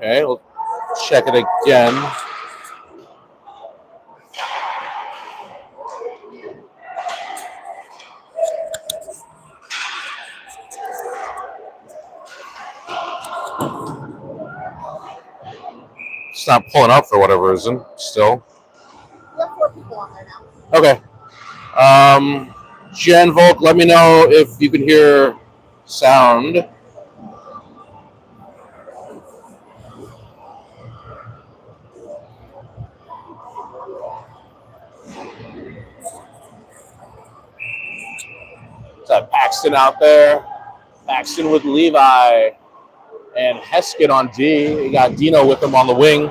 Okay, we'll check it again. It's not pulling up for whatever reason. Still. We have 4 people on there now. Okay. Jen Volk, let me know if you can hear sound. Got Paxton out there. Paxton with Levi and Heskett on D. You got Dino with him on the wing.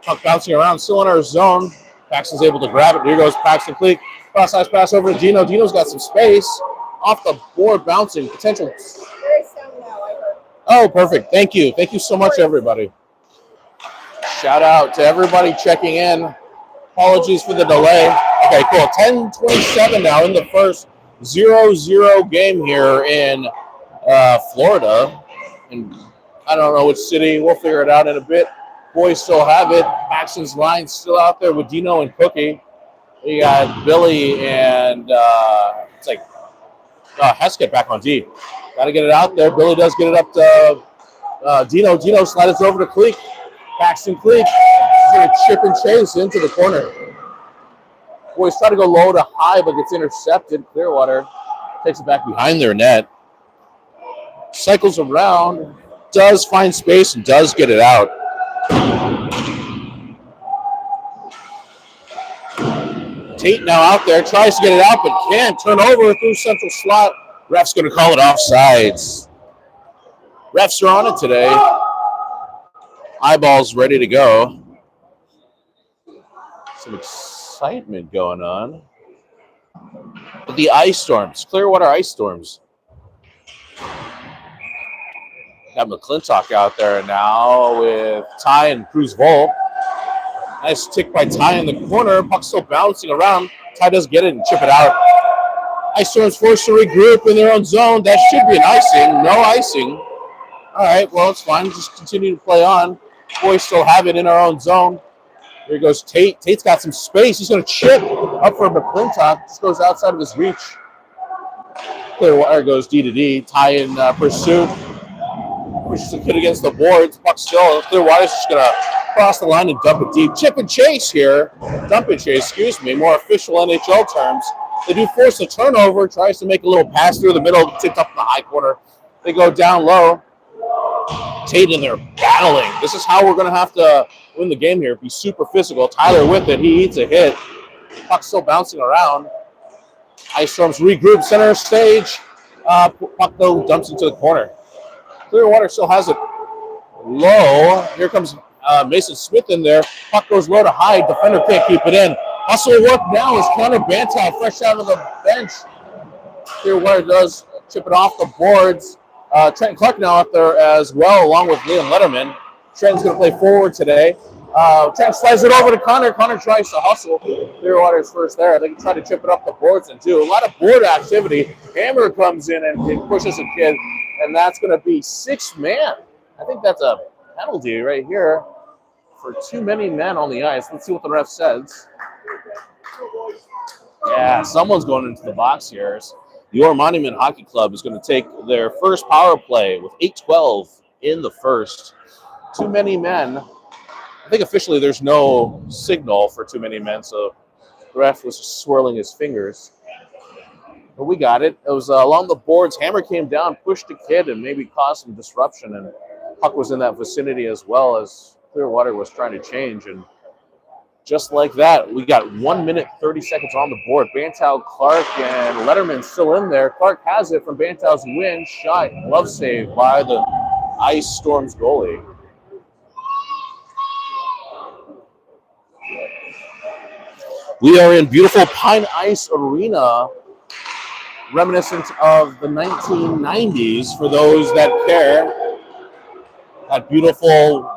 Puck bouncing around, still in our zone. Paxton's able to grab it. Here goes Paxton Cleek. Cross-ice pass over to Dino. Dino's got some space. Off the board, bouncing. Potential. Very sound now, I heard. Oh, perfect. Thank you. Thank you so much, everybody. Shout out to everybody checking in. Apologies for the delay. Okay, cool. 10:27 now in the first 0-0 game here in Florida. And I don't know which city. We'll figure it out in a bit. Boys still have it. Paxton's line still out there with Dino and Cookie. We got Billy and it's like Heskett back on D. Got to get it out there. Billy does get it up to Dino. Dino slides over to Cleek. Paxton Cleek is going to chip and chase into the corner. Boys try to go low to high, but gets intercepted. Clearwater takes it back behind their net. Cycles around, does find space, and does get it out. Tate now out there, tries to get it out, but can't. Turn over through central slot. Ref's going to call it offsides. Refs are on it today. Eyeballs ready to go. Some excitement going on. But the ice storms, Clearwater ice storms. Got McClintock out there now with Ty and Cruz Volk. Nice tick by Ty in the corner. Puck still bouncing around. Ty does get it and chip it out. Ice Storm's forced to regroup in their own zone. That should be an icing. No icing. All right, well, it's fine. Just continue to play on. Boys still have it in our own zone. Here goes Tate. Tate's got some space. He's going to chip up for McClintock. Just goes outside of his reach. Clearwater goes D to D. Ty in pursuit. Pushes the kid against the boards. Puck still. Clearwater's just going to cross the line and dump it deep. Chip and chase here. Dump and chase, excuse me. More official NHL terms. They do force a turnover. Tries to make a little pass through the middle. Tipped up in the high corner. They go down low. Tate and they're battling. This is how we're going to have to win the game here. Be super physical. Tyler with it. He eats a hit. Puck still bouncing around. Ice Storms regroup center stage. Puck though dumps into the corner. Clearwater still has it low. Here comes Mason Smith in there. Puck goes low to high. Defender can't keep it in. Hustle work now is Connor Bantow fresh out of the bench. Clearwater does chip it off the boards. Trenton Clark now out there as well, along with Liam Letterman. Trenton's going to play forward today. Trent slides it over to Connor. Connor tries to hustle. Clearwater's first there. They can try to chip it up the boards and do a lot of board activity. Hammer comes in and pushes a kid, and that's going to be 6-man. I think that's a penalty right here for too many men on the ice. Let's see what the ref says. Yeah, someone's going into the box here. Your Monument Hockey Club is going to take their first power play with 8:12 in the first. Too many men. I think officially there's no signal for too many men, so the ref was swirling his fingers. But we got it. It was along the boards. Hammer came down, pushed the kid, and maybe caused some disruption. And puck was in that vicinity as well as Clearwater was trying to change. And just like that, we got 1 minute, 30 seconds on the board. Bantow, Clark, and Letterman still in there. Clark has it from Bantow's win. Shot, glove save by the Ice Storm's goalie. We are in beautiful Pine Ice Arena, reminiscent of the 1990s for those that care. That beautiful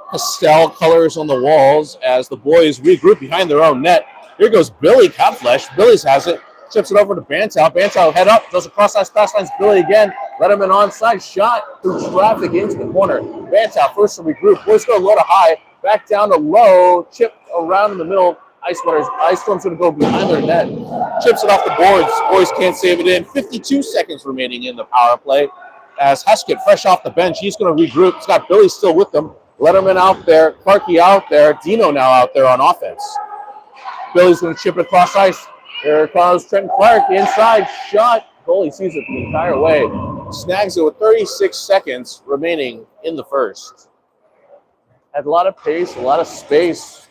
pastel colors on the walls as the boys regroup behind their own net. Here goes Billy Kopflesh. Billy's has it. Chips it over to Bantow. Bantow head up, does a cross-ice pass, finds Billy again. Letterman onside shot through traffic into the corner. Bantow first to regroup. Boys go low to high, back down to low, chip around in the middle. Ice Storm's going to go behind their net. Chips it off the boards. Boys can't save it in. 52 seconds remaining in the power play. As Heskett, fresh off the bench, he's going to regroup. He's got Billy still with them. Letterman out there, Clarkey out there, Dino now out there on offense. Billy's going to chip it across ice. Here comes Trenton Clark, inside shot. Goalie sees it the entire way. Snags it with 36 seconds remaining in the first. Had a lot of pace, a lot of space.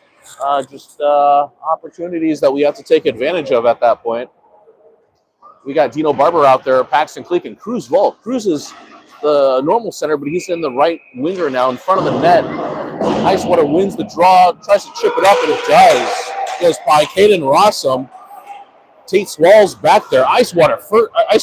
Just opportunities that we have to take advantage of at that point. We got Dino Barber out there, Paxton Cleek, and Cruz Volk. Cruz is the normal center, but he's in the right winger now in front of the net. Icewater wins the draw, tries to chip it up, and it does. Goes by Caden Rossum. Tate Swalls back there. Ice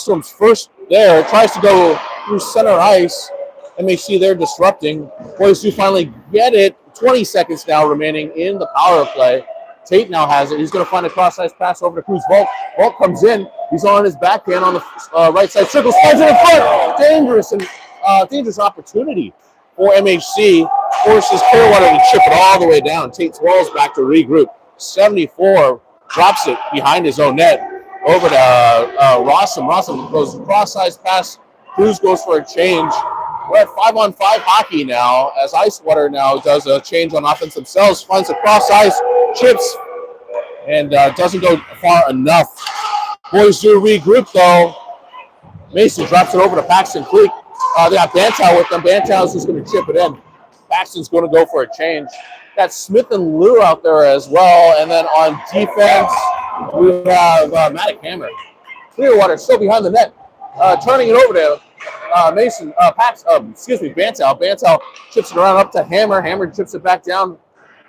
Storm's first there. Tries to go through center ice. MHC there disrupting. Boys do finally get it. 20 seconds now remaining in the power play. Tate now has it. He's going to find a cross-ice pass over to Cruz Volk. Volk comes in. He's on his backhand on the right side circle. Slides in the front. Dangerous opportunity for MHC. Forces Clearwater to chip it all the way down. Tate Swalls back to regroup. 74 drops it behind his own net. Over to Rossum. Rossum goes cross-ice pass. Cruz goes for a change. We're at 5-on-5 hockey now, as Icewater now does a change on offense themselves, finds a cross-ice, chips, and doesn't go far enough. Boys do regroup, though. Mason drops it over to Paxton Cleek. They got Bantow with them. Bantow's just going to chip it in. Paxton's going to go for a change. Got Smith and Lou out there as well. And then on defense, we have Matic Hammer. Clearwater still behind the net. Turning it over to Bantow. Bantow chips it around up to Hammer. Hammer chips it back down.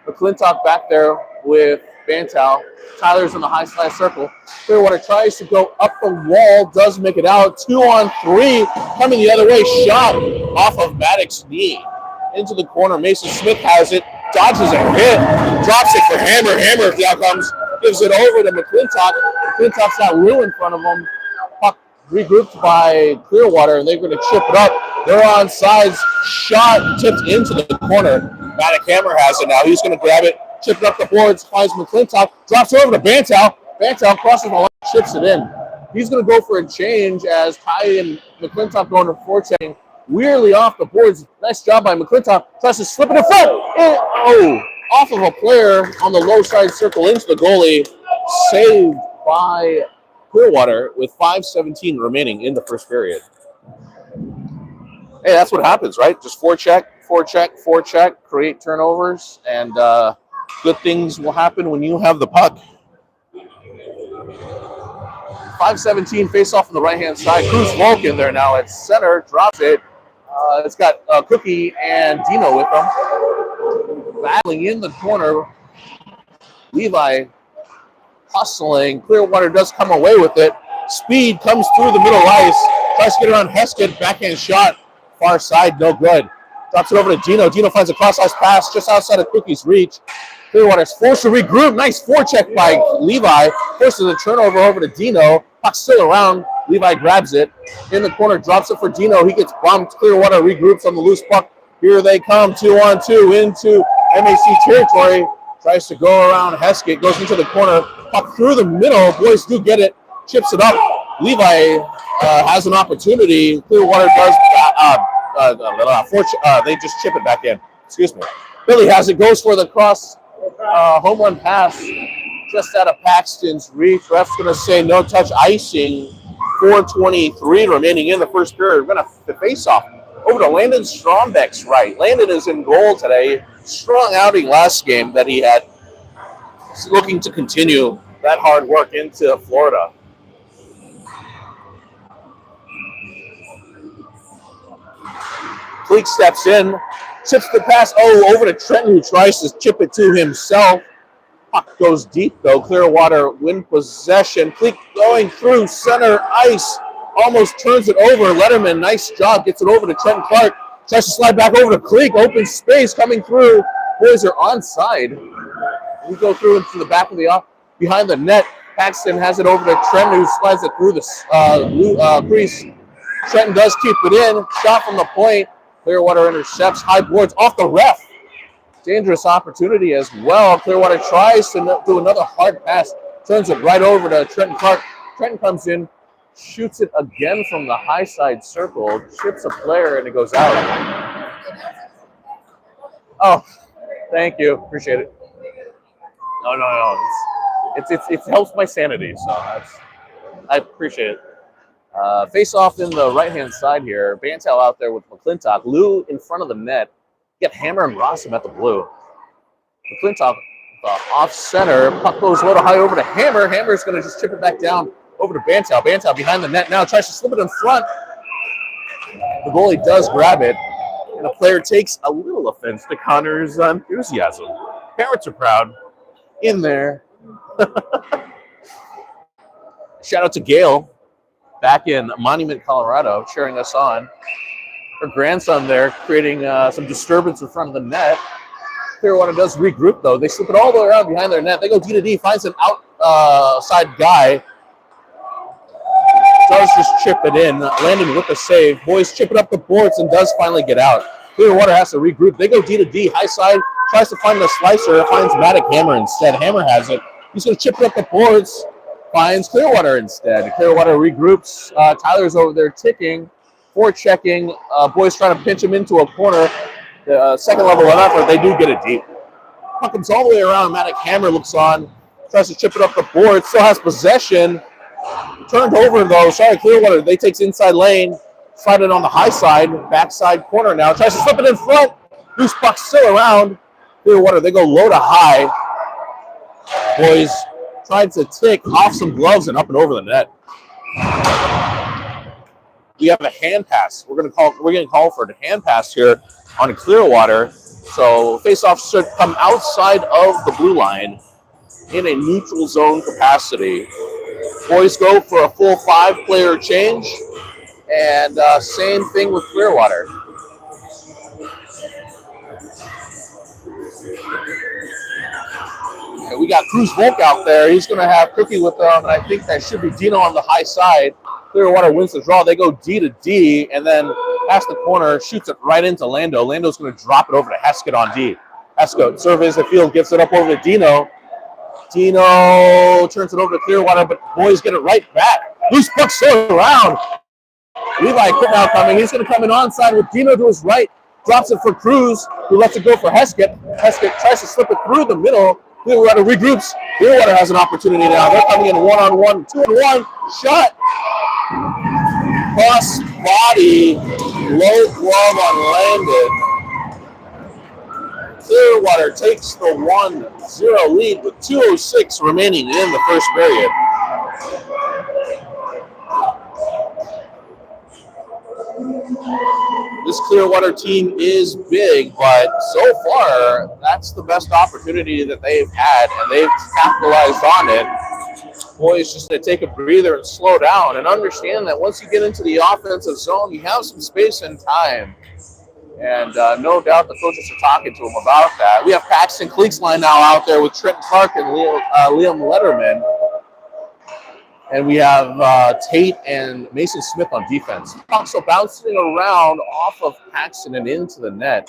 McClintock back there with Bantow. Tyler's in the high slide circle. Clearwater tries to go up the wall, does make it out. 2-on-3, coming the other way. Shot off of Maddox's knee into the corner. Mason Smith has it, dodges a hit, drops it for Hammer. Hammer now comes, gives it over to McClintock. McClintock's got Lou in front of him. Puck regrouped by Clearwater, and they're going to chip it up. They're on sides. Shot tipped into the corner. Matic Hammer has it now. He's going to grab it, chip it up the boards, finds McClintock, drops it over to Bantow. Bantow crosses the line, chips it in. He's going to go for a change as Ty and McClintock going to forechecking. Weirdly off the boards. Nice job by McClintock. Tries to slip it in front. Off of a player on the low side circle into the goalie. Saved by Clearwater with 5:17 remaining in the first period. Hey, that's what happens, right? Just forecheck, create turnovers, and good things will happen when you have the puck. 5:17 face-off on the right-hand side. Cruz Volk in there now at center. Drops it. It's got Cookie and Dino with them. Battling in the corner. Levi hustling. Clearwater does come away with it. Speed comes through the middle ice. Tries to get around Heskett. Backhand shot. Far side, no good. Drops it over to Dino. Dino finds a cross-ice pass just outside of Cookie's reach. Clearwater's forced to regroup. Nice forecheck by Levi. Forces a turnover over to Dino. Puck's still around. Levi grabs it. In the corner, drops it for Dino. He gets bumped. Clearwater regroups on the loose puck. Here they come, 2-on-2 into MAC territory. Tries to go around Heskett. Goes into the corner. Puck through the middle. Boys do get it. Chips it up. Levi has an opportunity. Clearwater does. They just chip it back in. Excuse me. Billy has it. Goes for the cross. Home run pass just out of Paxton's reach. Ref's going to say no touch icing. 4:23 remaining in the first period. We're going to face off over to Landon Strombeck's right. Landon is in goal today. Strong outing last game that he had. He's looking to continue that hard work into Florida. Cleek steps in, chips the pass over to Trenton, who tries to chip it to himself. Puck goes deep, though. Clearwater win possession. Cleek going through center ice. Almost turns it over. Letterman, nice job. Gets it over to Trenton Clark. Tries to slide back over to Cleek. Open space coming through. Boys are onside. We go through into the back of the behind the net. Paxton has it over to Trenton, who slides it through the crease. Trenton does keep it in. Shot from the point. Clearwater intercepts. High boards off the ref. Dangerous opportunity as well. Clearwater tries to do another hard pass. Turns it right over to Trenton Clark. Trenton comes in, shoots it again from the high side circle, chips a player, and it goes out. Oh, thank you. Appreciate it. No. It helps my sanity, so I appreciate it. Face off in the right-hand side here. Bantel out there with McClintock. Lou in front of the net. Get Hammer and Rossum at the blue. McClintock off center. Puck goes low to high over to Hammer. Hammer's going to just chip it back down over to Bantel. Bantel behind the net now. Tries to slip it in front. The goalie does grab it. And the player takes a little offense to Connor's enthusiasm. Parents are proud. In there. Shout out to Gail back in Monument, Colorado, cheering us on. Her grandson there creating some disturbance in front of the net. Clearwater does regroup, though. They slip it all the way around behind their net. They go D to D, finds an outside guy. Does just chip it in, landing with the save. Boys chip it up the boards and does finally get out. Clearwater has to regroup. They go D to D, high side, tries to find the slicer, finds Maddock Hammer instead. Hammer has it. He's going to chip it up the boards, finds Clearwater instead. Clearwater regroups. Tyler's over there ticking, forechecking. Boys trying to pinch him into a corner. Second level of effort, they do get it deep. Puck comes all the way around. Maddock Hammer looks on, tries to chip it up the board, still has possession. Turned over though. Sorry, Clearwater. They takes inside lane, slide it on the high side, backside corner now. Tries to slip it in front. Loose puck still around. Clearwater, they go low to high. Boys tried to tick off some gloves and up and over the net. We have a hand pass. We're going to call for a hand pass here on Clearwater. So face-off should come outside of the blue line in a neutral zone capacity. Boys go for a full 5-player change, and same thing with Clearwater. And we got Cruz Volk out there. He's going to have Cookie with them, and I think that should be Dino on the high side. Clearwater wins the draw. They go D to D, and then past the corner, shoots it right into Lando. Lando's going to drop it over to Heskett on D. Heskett surveys the field, gives it up over to Dino. Dino turns it over to Clearwater, but boys get it right back. Loose puck still around. Levi Quick now coming. He's going to come in onside with Dino to his right. Drops it for Cruz, who lets it go for Heskett. Heskett tries to slip it through the middle. Clearwater regroups. Clearwater has an opportunity now. They're coming in 1-on-1, 2-on-1. Shot. Cross body. Low glove unlanded. Clearwater takes the 1-0 lead with 2:06 remaining in the first period. This Clearwater team is big, but so far, that's the best opportunity that they've had, and they've capitalized on it. Boys just going to take a breather and slow down and understand that once you get into the offensive zone, you have some space and time. And no doubt the coaches are talking to him about that. We have Paxton Cleeksline now out there with Trenton Clark and Liam Letterman. And we have Tate and Mason Smith on defense. So bouncing around off of Paxton and into the net.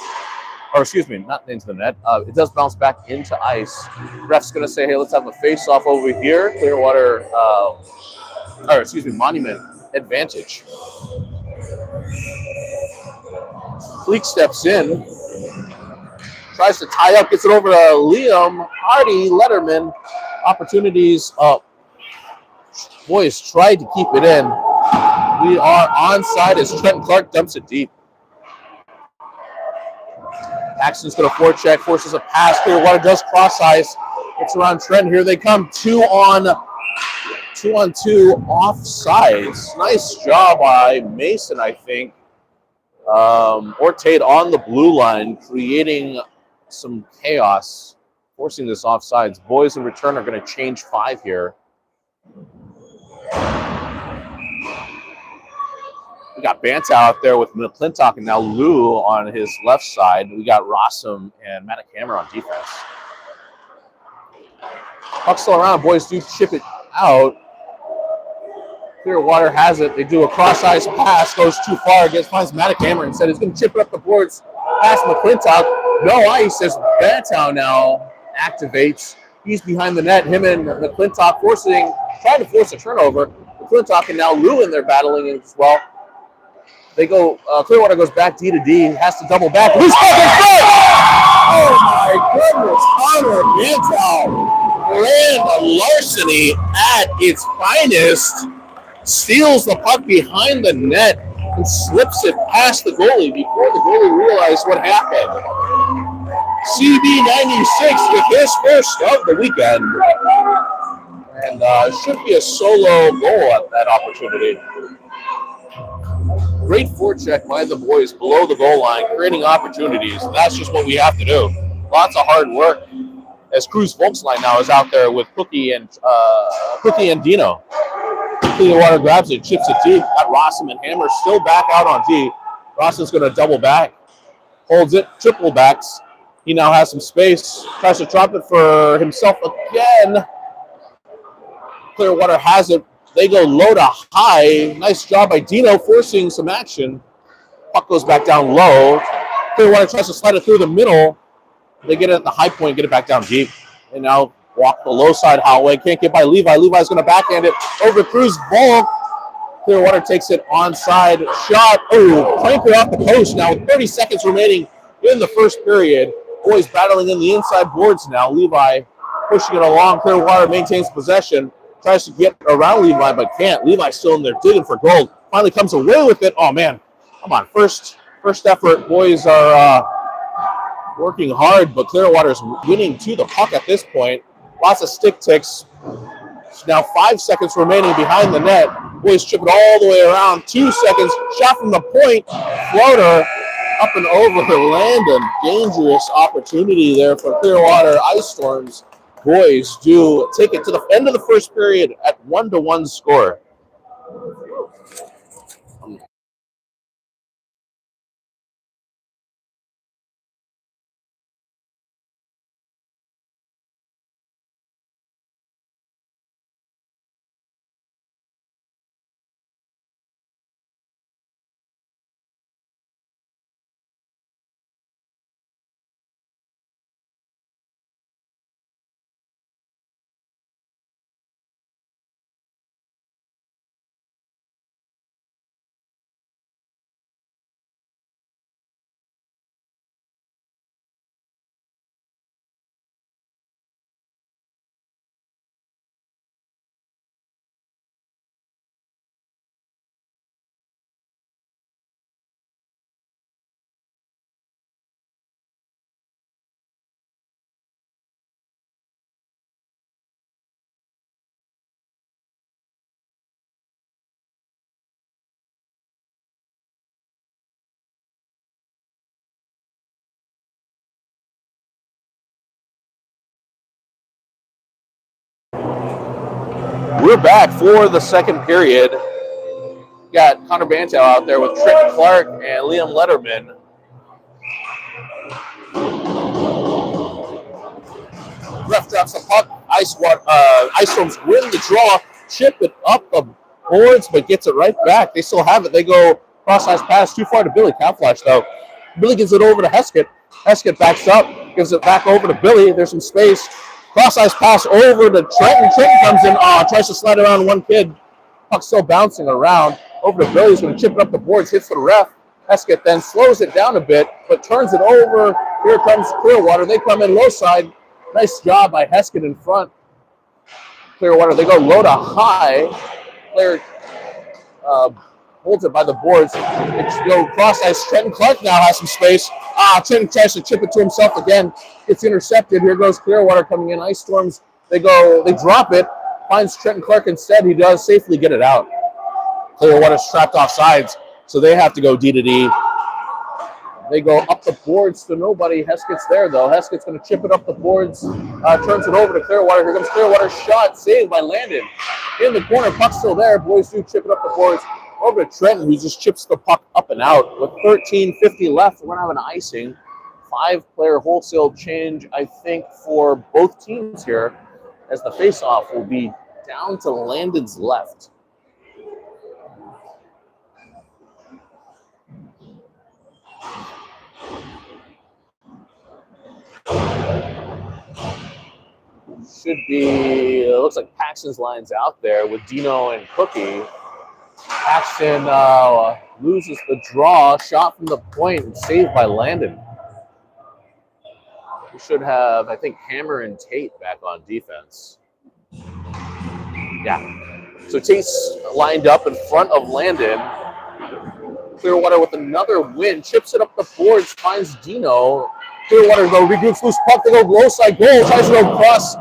Or excuse me, not into the net. It does bounce back into ice. Ref's going to say, hey, let's have a face-off over here. Clearwater, Monument advantage. Fleek steps in, tries to tie up, gets it over to Liam, Hardy, Letterman. Opportunities up. Boys tried to keep it in. We are onside as Trenton Clark dumps it deep. Paxton's going to forecheck, forces a pass. Clearwater does cross ice. It's around Trenton. Here they come. 2-on-2 offsides. Nice job by Mason, I think. Or Tate on the blue line, creating some chaos, forcing this offsides. Boys in return are going to change 5 here. We got Banta out there with McClintock and now Lou on his left side. We got Rossum and Maddock Hammer on defense. Puck still around. Boys do chip it out. Clearwater has it. They do a cross-ice pass, goes too far, finds Maddock-Hammer and said he's going to chip it up the boards past McClintock. No ice as Bantow now activates. He's behind the net. Him and McClintock trying to force a turnover. McClintock and now Lewin, they're battling as well. They go, Clearwater goes back D to D, has to double back. Who's oh my goodness, Connor Bantow, grand larceny at its finest. Steals the puck behind the net and slips it past the goalie before the goalie realized what happened. CB96 with his first of the weekend. And should be a solo goal at that opportunity. Great forecheck by the boys below the goal line, creating opportunities. And that's just what we have to do. Lots of hard work. As Cruz Volksline now is out there with Cookie and Dino. Clearwater grabs it, chips it deep. Got Rossum and Hammer still back out on D. Rossum's going to double back. Holds it, triple backs. He now has some space. Tries to drop it for himself again. Clearwater has it. They go low to high. Nice job by Dino forcing some action. Puck goes back down low. Clearwater tries to slide it through the middle. They get it at the high point, get it back down deep. And now walk the low side hallway. Can't get by Levi. Levi's going to backhand it over Cruz Volk. Clearwater takes it onside shot. Oh, cranker off the post now with 30 seconds remaining in the first period. Boys battling in the inside boards now. Levi pushing it along. Clearwater maintains possession. Tries to get around Levi, but can't. Levi's still in there digging for gold. Finally comes away with it. Oh, man. Come on. First effort. Boys are working hard, but Clearwater's winning to the puck at this point. Lots of stick ticks. Now 5 seconds remaining behind the net. Boys chip it all the way around. 2 seconds. Shot from the point. Floater up and over for Landon. Dangerous opportunity there for Clearwater Ice Storms. Boys do take it to the end of the first period at 1-1 score. We're back for the second period. Got Connor Bantow out there with Trent Clark and Liam Letterman. Ref drops the puck. Ice Storms win the draw. Chip it up the boards, but gets it right back. They still have it. They go cross-ice pass too far to Billy. Cowflash, though. Billy gives it over to Heskett. Heskett backs up, gives it back over to Billy. There's some space. Cross-ice pass over to Trenton. Trenton comes in, tries to slide around one kid. Puck still bouncing around. Over to Billy. He's going to chip it up the boards, hits the ref. Heskett then slows it down a bit, but turns it over. Here comes Clearwater. They come in low side. Nice job by Heskett in front. Clearwater, they go low to high. Clear holds it by the boards. They go cross-ice. Trenton Clark now has some space. Trenton tries to chip it to himself again. It's intercepted. Here goes Clearwater coming in. Ice Storms, they drop it. Finds Trenton Clark instead. He does safely get it out. Clearwater's trapped off sides, so they have to go D to D. They go up the boards to nobody. Heskett's there, though. Heskett's going to chip it up the boards. Turns it over to Clearwater. Here comes Clearwater's shot. Saved by Landon. In the corner. Puck's still there. Boys do chip it up the boards. Over to Trenton, who just chips the puck up and out. With 13:50 left, we're going to have an icing. 5-player wholesale change, I think, for both teams here, as the face-off will be down to Landon's left. Should be, looks like Paxton's line's out there with Dino and Cookie. Paxton loses the draw, shot from the point, and saved by Landon. We should have, I think, Hammer and Tate back on defense. Yeah. So Tate's lined up in front of Landon. Clearwater with another win, chips it up the boards, finds Dino. Clearwater though regroups loose puck, they go low side goal, tries to go across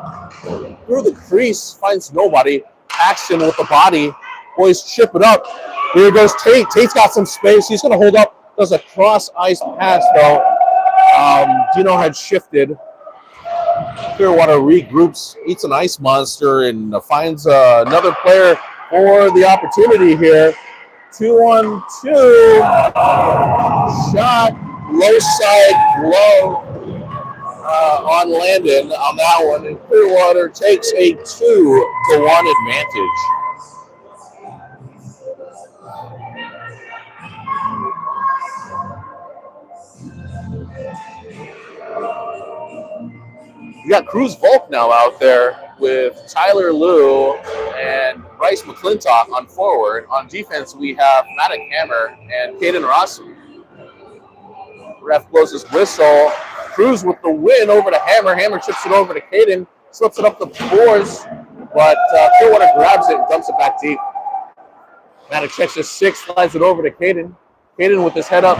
through the crease, finds nobody. Paxton with the body, boys chip it up. Here goes Tate. Tate's got some space. He's going to hold up. Does a cross ice pass though. Dino had shifted. Clearwater regroups, eats an ice monster, and finds another player for the opportunity here. 2-on-2. Shot, low side, low on Landon on that one. And Clearwater takes a 2-1 advantage. We got Cruz Volk now out there with Tyler Liu and Bryce McClintock on forward. On defense, we have Maddox Hammer and Caden Rossi. Ref blows his whistle. Cruz with the win over to Hammer. Hammer chips it over to Caden, slips it up the boards, but Clearwater grabs it and dumps it back deep. Maddox checks his 6, slides it over to Caden. Caden with his head up,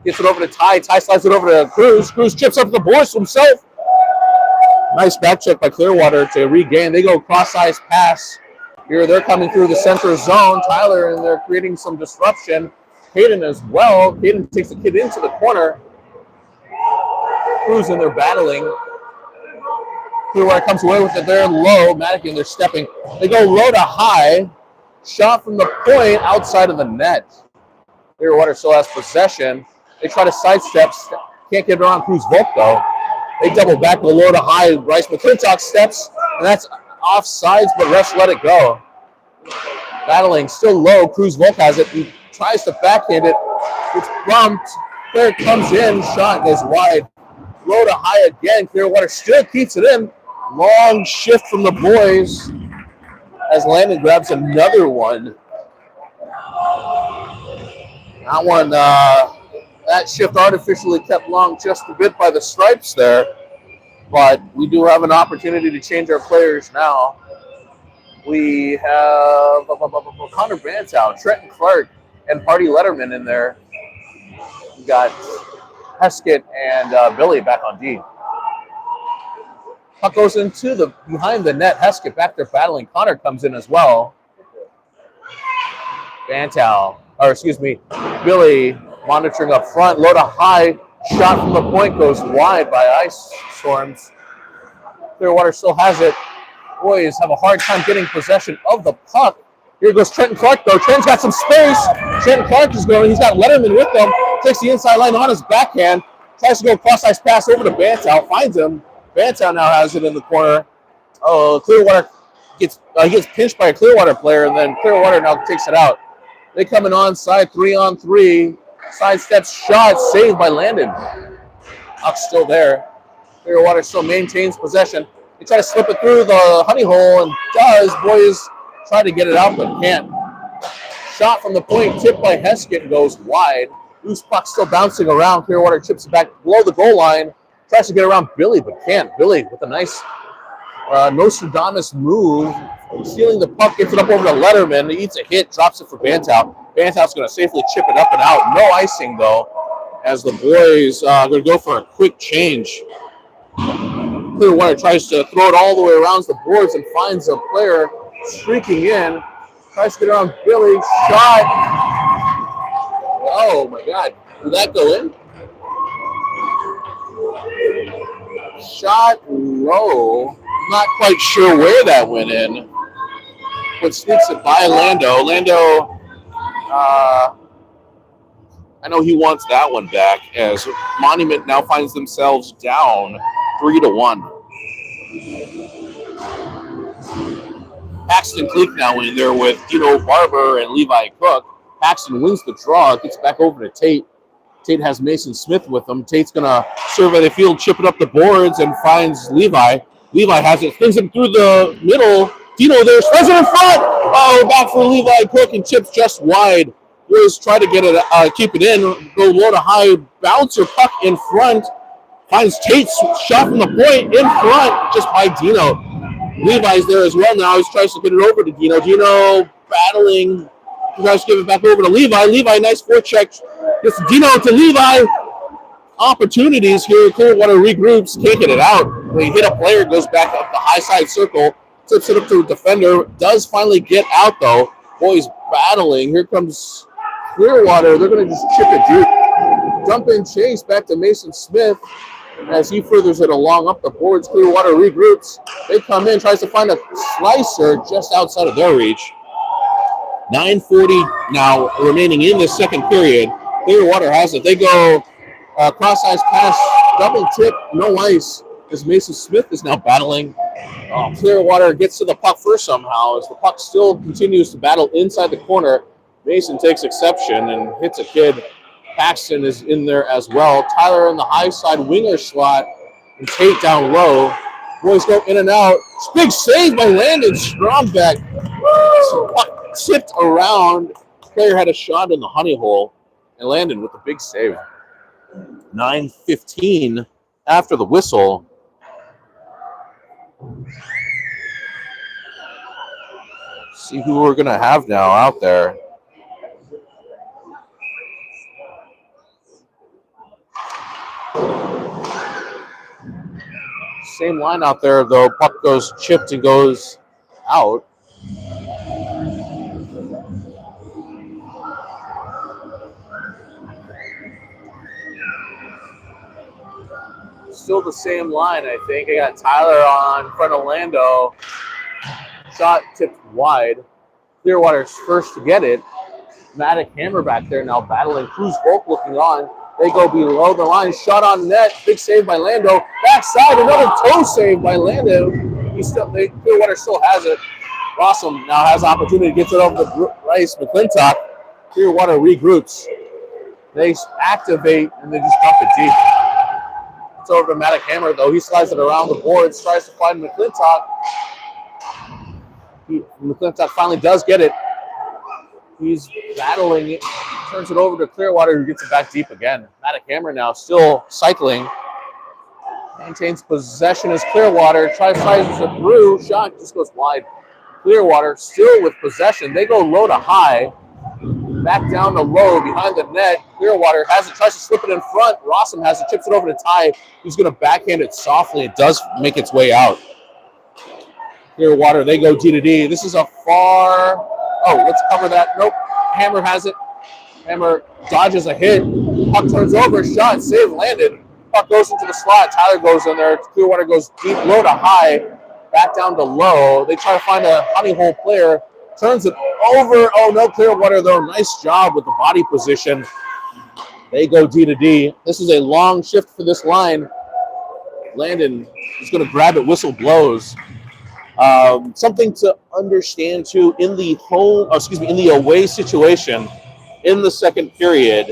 gets it over to Ty. Ty slides it over to Cruz. Cruz chips up the boards to himself. Nice back check by Clearwater to regain. They go cross-ice pass. Here they're coming through the center zone. Tyler, and they're creating some disruption. Caden as well. Caden takes the kid into the corner. Cruz and they're battling. Clearwater comes away with it. They're low. Madigan, they're stepping. They go low to high. Shot from the point outside of the net. Clearwater still has possession. They try to sidestep. Can't get it around Cruz Volk though. They double back the low to high. Bryce McClintock steps, and that's offsides, but refs let it go. Battling, still low. Cruz Volk has it. He tries to backhand it. It's bumped. There comes in. Shot goes wide. Low to high again. Clearwater still keeps it in. Long shift from the boys as Landon grabs another one. That one, that shift artificially kept long just a bit by the stripes there, but we do have an opportunity to change our players now. We have Connor Bantow, Trenton Clark, and Party Letterman in there. We got Heskett and Billy back on D. Puck goes into the behind the net. Heskett back there battling. Connor comes in as well. Billy monitoring up front, low to high, shot from the point goes wide by Ice Storms. Clearwater still has it. Boys have a hard time getting possession of the puck. Here goes Trenton Clark though. Trenton's got some space. Trenton Clark is going. He's got Letterman with him. Takes the inside line on his backhand. Tries to go cross-ice pass over to Bantow. Finds him. Bantow now has it in the corner. Clearwater gets pinched by a Clearwater player, and then Clearwater now takes it out. They come in onside, 3-on-3. Sidesteps shot, saved by Landon. Puck's still there. Clearwater still maintains possession. They try to slip it through the honey hole, and does. Boys try to get it out, but can't. Shot from the point, tipped by Heskett, goes wide. Loose puck still bouncing around. Clearwater chips it back below the goal line. Tries to get around Billy, but can't. Billy with a nice Nostradamus move, stealing the puck, gets it up over to Letterman. He eats a hit, drops it for Bantow. Bantow's going to safely chip it up and out. No icing, though, as the boys are going to go for a quick change. Clearwater tries to throw it all the way around the boards and finds a player streaking in. Tries to get around Billy. Shot. Oh, my God. Did that go in? Shot low. Not quite sure where that went in. But sneaks it by Lando. Lando, I know he wants that one back as Monument now finds themselves down 3-1. Paxton Cleek now in there with Dino Barber and Levi Cook. Paxton wins the draw, gets back over to Tate. Tate has Mason Smith with him. Tate's going to survey the field, chip it up the boards, and finds Levi. Levi has it, spins him through the middle. Dino there, spreads it in front. Oh, back for Levi Cook, and chips just wide. Boys try to get it, keep it in, go low to high, bouncer puck in front. Finds Tate's shot from the point in front, just by Dino. Levi's there as well now. He tries to get it over to Dino. Dino battling. He tries to give it back over to Levi. Levi, nice forecheck. Gets Dino to Levi. Opportunities here. Clearwater regroups, can't get it out. They hit a player, goes back up the high side circle, tips it up to a defender. Does finally get out though. Boys battling. Here comes Clearwater. They're going to just chip it deep. Dump in chase back to Mason Smith. As he furthers it along up the boards, Clearwater regroups. They come in, tries to find a slicer just outside of their reach. 9:40 now remaining in the second period. Clearwater has it. They go cross-ice pass, double tip, no ice. As Mason Smith is now battling. Clearwater gets to the puck first somehow. As the puck still continues to battle inside the corner, Mason takes exception and hits a kid. Paxton is in there as well. Tyler in the high side winger slot, and Tate down low. Boys go in and out. Big save by Landon Strombeck. Puck tipped around. Player had a shot in the honey hole, and Landon with a big save. 9:15 after the whistle. See who we're gonna have now out there. Same line out there, though. Puck goes chipped and goes out. Still the same line, I think. I got Tyler on front of Lando. Shot tipped wide. Clearwater's first to get it. Matic Hammer back there now battling. Cruz Volk looking on. They go below the line. Shot on net. Big save by Lando. Backside, another toe save by Lando. Clearwater still has it. Rossum now has opportunity to get it over to Bryce McClintock. Clearwater regroups. They activate and they just dump it deep. It's over to Matic Hammer, though. He slides it around the boards, tries to find McClintock. McClintock finally does get it. He's battling it. Turns it over to Clearwater, who gets it back deep again. Matic Hammer now still cycling. Maintains possession as Clearwater. Tries it through. Shot just goes wide. Clearwater still with possession. They go low to high. Back down to low behind the net. Clearwater has it. Tries to slip it in front. Rossum has it. Chips it over to Ty. He's going to backhand it softly. It does make its way out. Clearwater, they go D to D. This is a far... Oh, let's cover that. Nope. Hammer has it. Hammer dodges a hit. Puck turns over. Shot. Save landed. Puck goes into the slot. Tyler goes in there. Clearwater goes deep, low to high. Back down to low. They try to find a honey hole player. Turns it over. Oh, no. Clearwater, though. Nice job with the body position. They go D to D. This is a long shift for this line. Landon is going to grab it. Whistle blows. Something to understand too in the away situation in the second period,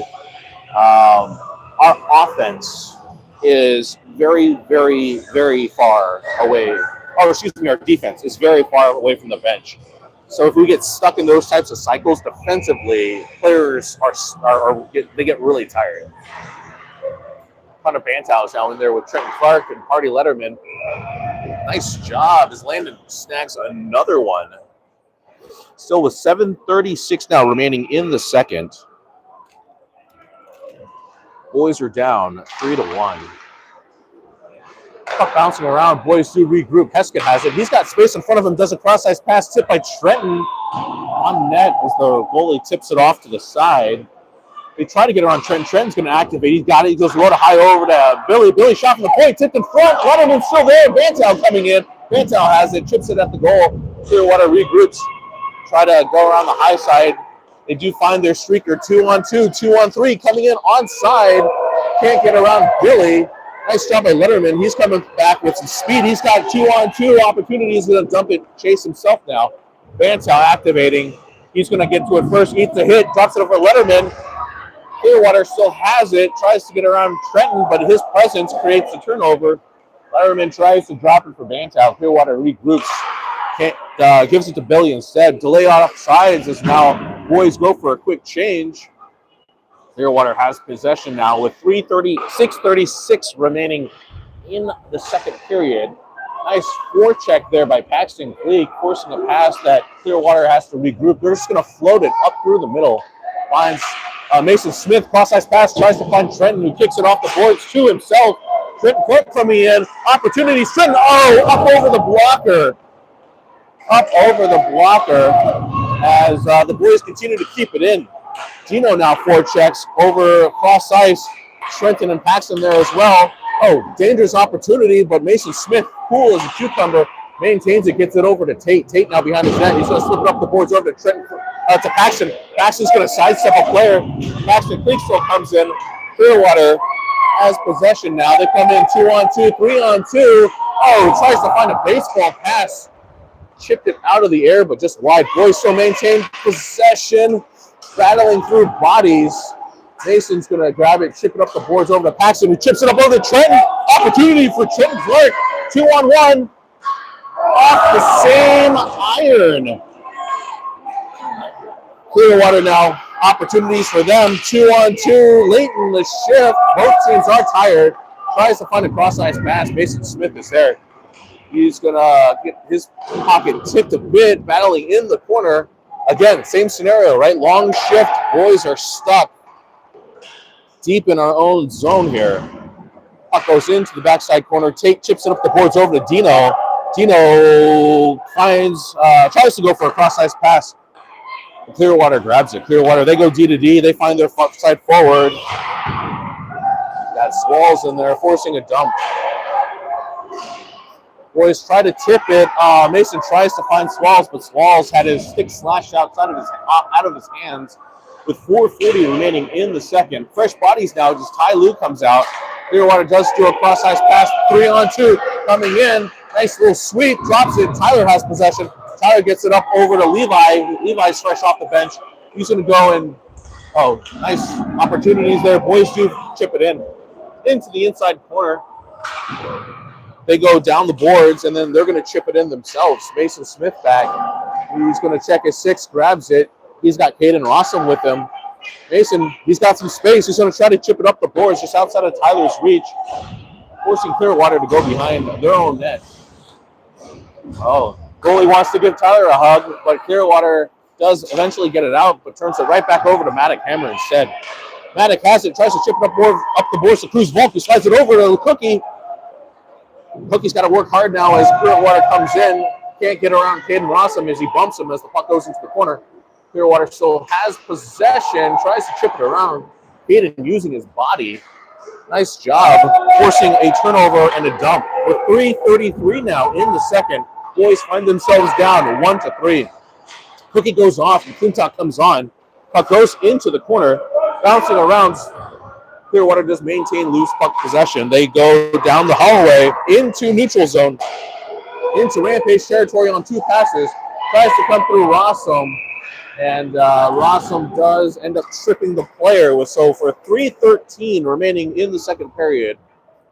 our offense is very, very, very far away. Our defense is very far away from the bench. So if we get stuck in those types of cycles defensively, players get really tired. Hunter Bantow is now in there with Trenton Clark and Hardy Letterman. Nice job as Landon snags another one. Still with 7:36 now remaining in the second. Boys are down 3-1. Puck bouncing around. Boys do regroup. Heskett has it. He's got space in front of him. Does a cross-ice pass tipped by Trenton on net as the goalie tips it off to the side. They try to get it on Trenton. Trenton's going to activate. He's got it. He goes low to high over to Billy. Billy shot from the point. Tipped in front. Letterman's still there. Bantow coming in. Bantow has it. Chips it at the goal. Clearwater regroups. Try to go around the high side. They do find their streaker. 2-on-2. 2-on-3. Coming in onside. Can't get around Billy. Nice job by Letterman. He's coming back with some speed. He's got 2-on-2 opportunities. He's going to dump it. Chase himself now. Bantow activating. He's going to get to it first, eats the hit, drops it over Letterman. Clearwater still has it, tries to get around Trenton, but his presence creates the turnover. Letterman tries to drop it for Bantow. Clearwater regroups, gives it to Billy instead. Delay off sides as now boys go for a quick change. Clearwater has possession now with 6:36 remaining in the second period. Nice forecheck there by Paxton Cleek, forcing a pass that Clearwater has to regroup. They're just going to float it up through the middle. Finds Mason Smith, cross-ice pass, tries to find Trenton, who kicks it off the boards to himself. Trenton Cook coming in. Opportunities. Trenton, up over the blocker. Up over the blocker as the boys continue to keep it in. Gino now forechecks over cross-ice. Trenton and Paxton there as well. Dangerous opportunity, but Mason Smith, cool as a cucumber, maintains it, gets it over to Tate. Tate now behind his net. He's going to slip it up the boards over to Trenton, to Paxton. Paxton's going to sidestep a player. Paxton Cleek still comes in. Clearwater has possession now. They come in 2-on-2, 3-on-2. Tries to find a baseball pass. Chipped it out of the air, but just wide. Boys still maintain possession. Battling through bodies. Mason's going to grab it, chip it up the boards over to Paxton, who chips it up over to Trenton. Opportunity for Trenton Clark. 2-on-1. Off the same iron. Clearwater now. Opportunities for them. 2-on-2. Late in the shift. Both teams are tired. Tries to find a cross-ice pass. Mason Smith is there. He's going to get his pocket tipped a bit, battling in the corner. Again, same scenario, right? Long shift. Boys are stuck deep in our own zone here. Puck goes into the backside corner. Tate chips it up the boards over to Dino. Dino tries to go for a cross-ice pass. Clearwater grabs it. Clearwater, they go D to D. They find their side forward. Got Swalls in there, forcing a dump. Boys try to tip it. Mason tries to find Swalls, but Swalls had his stick slashed out of his hands with 4:40 remaining in the second. Fresh bodies now, just Ty Lue comes out. Clearwater does do a cross-ice pass, 3-on-2, coming in. Nice little sweep, drops it. Tyler has possession. Tyler gets it up over to Levi. Levi's fresh off the bench. He's going to go and, nice opportunities there. Boys do chip it in. Into the inside corner. They go down the boards, and then they're going to chip it in themselves. Mason Smith back. He's going to check his six, grabs it. He's got Caden Rossum with him. Mason, he's got some space. He's going to try to chip it up the boards just outside of Tyler's reach, forcing Clearwater to go behind their own net. Goalie wants to give Tyler a hug, but Clearwater does eventually get it out, but turns it right back over to Maddock Hammer instead. Maddock has it, tries to chip it up the boards to Cruz Volk, who slides it over to Cookie. Cookie's got to work hard now as Clearwater comes in. Can't get around Caden Rossum as he bumps him as the puck goes into the corner. Clearwater still has possession, tries to chip it around. Caden using his body. Nice job forcing a turnover and a dump. With 3:33 now in the second, boys find themselves down 1-3. Cookie goes off and Clintock comes on. Puck goes into the corner, bouncing around. Clearwater does maintain loose puck possession. They go down the hallway into neutral zone, into Rampage territory on two passes. Tries to come through Rossum, and Rossum does end up tripping the player. So for 3:13 remaining in the second period,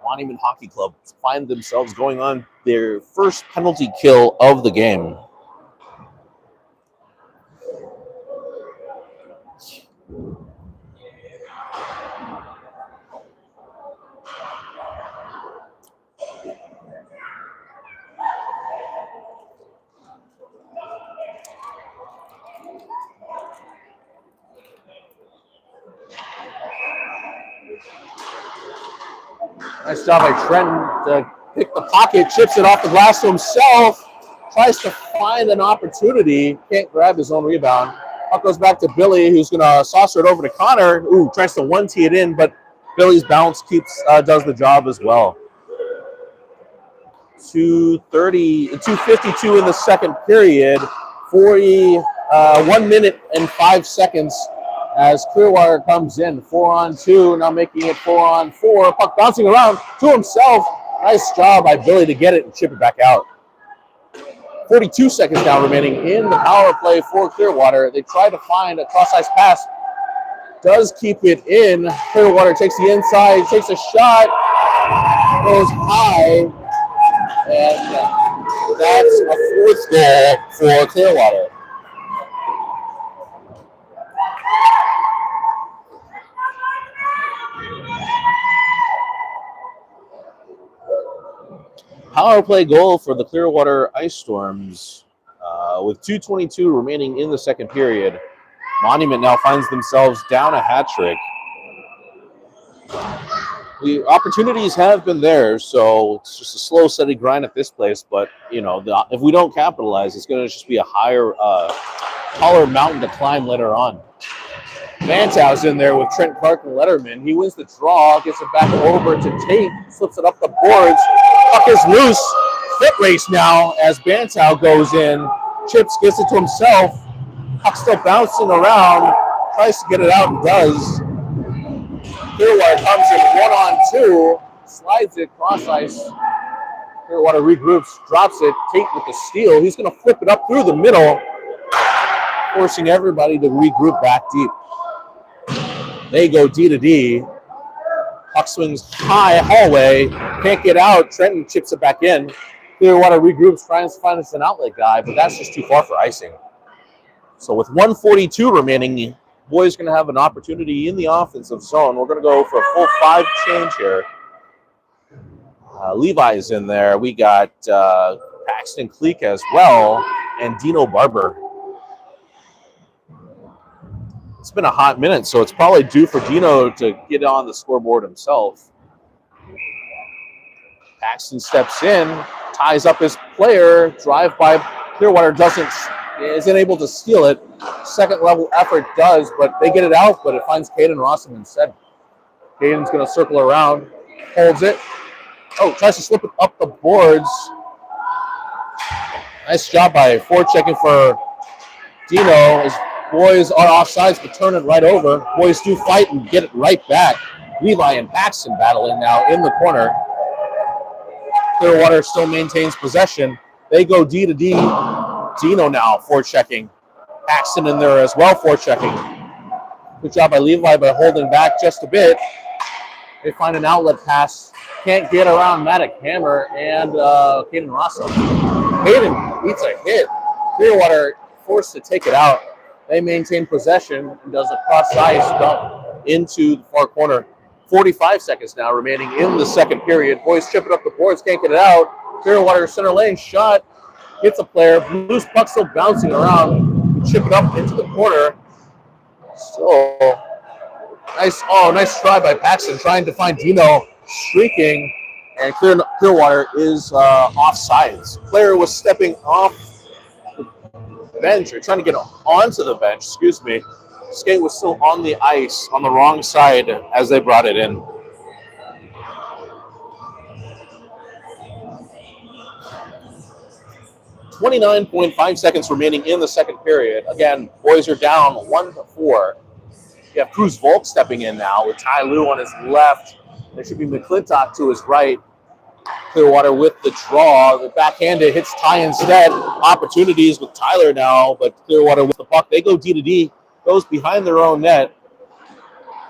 Monument Hockey Club find themselves going on their first penalty kill of the game. Nice job by Trenton to pick the pocket, chips it off the glass to himself, tries to find an opportunity, can't grab his own rebound. Puck goes back to Billy, who's going to saucer it over to Connor. Tries to one-tee it in, but Billy's bounce does the job as well. 2:52 in the second period, 1 minute and 5 seconds as Clearwater comes in. 4-on-2, now making it 4-on-4. Puck bouncing around to himself. Nice job by Billy to get it and chip it back out. 42 seconds now remaining in the power play for Clearwater. They try to find a cross-ice pass. Does keep it in. Clearwater takes the inside, takes a shot, goes high, and that's a fourth goal for Clearwater. Power play goal for the Clearwater Ice Storms with 2:22 remaining in the second period. Monument now finds themselves down a hat trick. The opportunities have been there, so it's just a slow, steady grind at this place. But if we don't capitalize, it's going to just be a higher, taller mountain to climb later on. Mantau's in there with Trent Clark and Letterman. He wins the draw, gets it back over to Tate, slips it up the boards. Puck is loose. Foot race now as Mantau goes in. Chips gets it to himself. Puck still bouncing around. Tries to get it out and does. Clearwater comes in 1-on-2. Slides it cross ice. Clearwater regroups, drops it. Tate with the steal. He's going to flip it up through the middle, forcing everybody to regroup back deep. They go D to D. Puck swings high hallway. Can't get out. Trenton chips it back in. Clearwater regroups, trying to find us an outlet guy, but that's just too far for icing. So with 1:42 remaining, boys going to have an opportunity in the offensive zone. We're going to go for a full 5 change here. Levi's in there. We got Paxton Cleek as well, and Dino Barber. It's been a hot minute, so it's probably due for Dino to get on the scoreboard himself. Paxton steps in, ties up his player, drive by Clearwater isn't able to steal it. Second level effort does, but they get it out, but it finds Caden Rossum instead. Caden's going to circle around, holds it. Oh, tries to slip it up the boards. Nice job by forechecking for Dino. His boys are offsides, but turn it right over. Boys do fight and get it right back. Levi and Paxton battling now in the corner. Clearwater still maintains possession. They go D to D. Dino now forechecking. Paxton in there as well forechecking. Good job by Levi by holding back just a bit. They find an outlet pass. Can't get around Maddock Hammer and Caden Rosso. Caden eats a hit. Clearwater forced to take it out. They maintain possession and does a cross-ice dump into the far corner. 45 seconds now remaining in the second period. Boys chip it up the boards, can't get it out. Clearwater center lane shot. Hits a player. Loose puck still bouncing around. Chip it up into the corner. Still nice try by Paxton trying to find Dino streaking. And Clearwater is offsides. Player was stepping off the bench or trying to get onto the bench, excuse me. Skate was still on the ice on the wrong side as they brought it in. .5 seconds remaining in the second period. Again, boys are down 1-4. You have Cruz Volk stepping in now with Ty Lue on his left. There should be McClintock to his right. Clearwater with the draw. The backhanded hits Ty instead. Opportunities with Tyler now, but Clearwater with the puck. They go D to D. Goes behind their own net.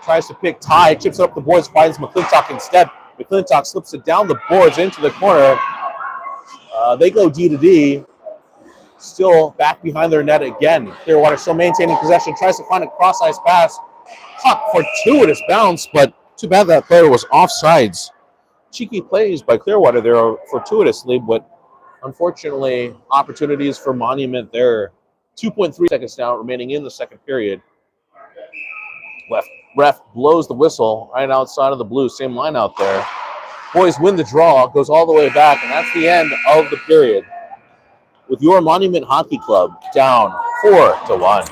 Tries to pick Ty. Chips up the boards. Finds McClintock instead. McClintock slips it down the boards into the corner. They go D to D. Still back behind their net again. Clearwater still maintaining possession. Tries to find a cross-ice pass. Puck fortuitous bounce, but too bad that player was offsides. Cheeky plays by Clearwater there fortuitously, but unfortunately, opportunities for Monument there. 2.3 seconds now remaining in the second period. Ref blows the whistle right outside of the blue. Same line out there. Boys win the draw, goes all the way back, and that's the end of the period. With your Monument Hockey Club down 4-1.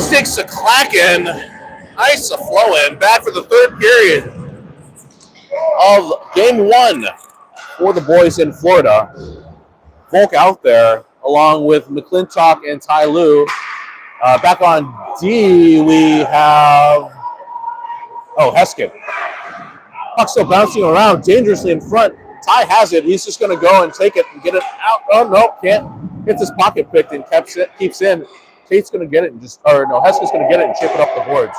Sticks a clacking. Nice a flowing. Back for the third period of game one for the boys in Florida. Volk out there along with McClintock and Ty Lue. Back on D, we have Heskin. Puck still bouncing around dangerously in front. Ty has it. He's just going to go and take it and get it out. Oh, no, can't. Gets his pocket picked and keeps in. Tate's going to get it and Heskin's going to get it and chip it up the boards.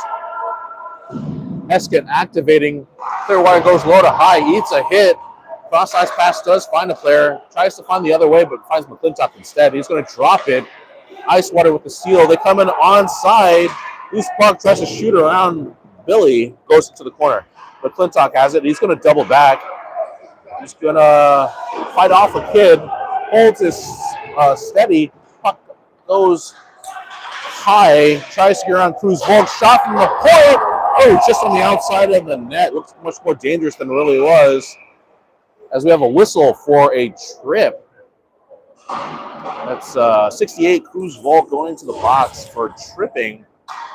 Heskin activating. Clearwater goes low to high, eats a hit. Cross-ice pass does find a player. Tries to find the other way, but finds McClintock instead. He's going to drop it. Icewater with the steal. They come in onside. Loose puck tries to shoot around Billy. Goes into the corner. McClintock has it. He's going to double back. He's going to fight off a kid. Holds his steady. Puck goes high. Tries to get around Cruz Volk. Shot from the point. Oh, just on the outside of the net. Looks much more dangerous than it really was. As we have a whistle for a trip. That's 68 Cruz Volk going into the box for tripping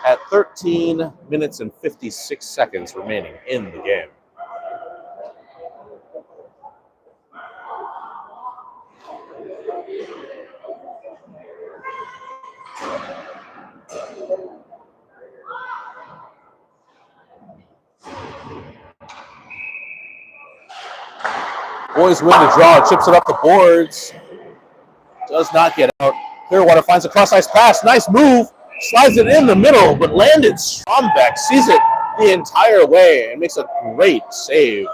at 13 minutes and 56 seconds remaining in the game. Boys win the draw, chips it up the boards. Does not get out. Clearwater finds a cross-ice pass. Nice move. Slides it in the middle, but landed. Strombeck sees it the entire way and makes a great save.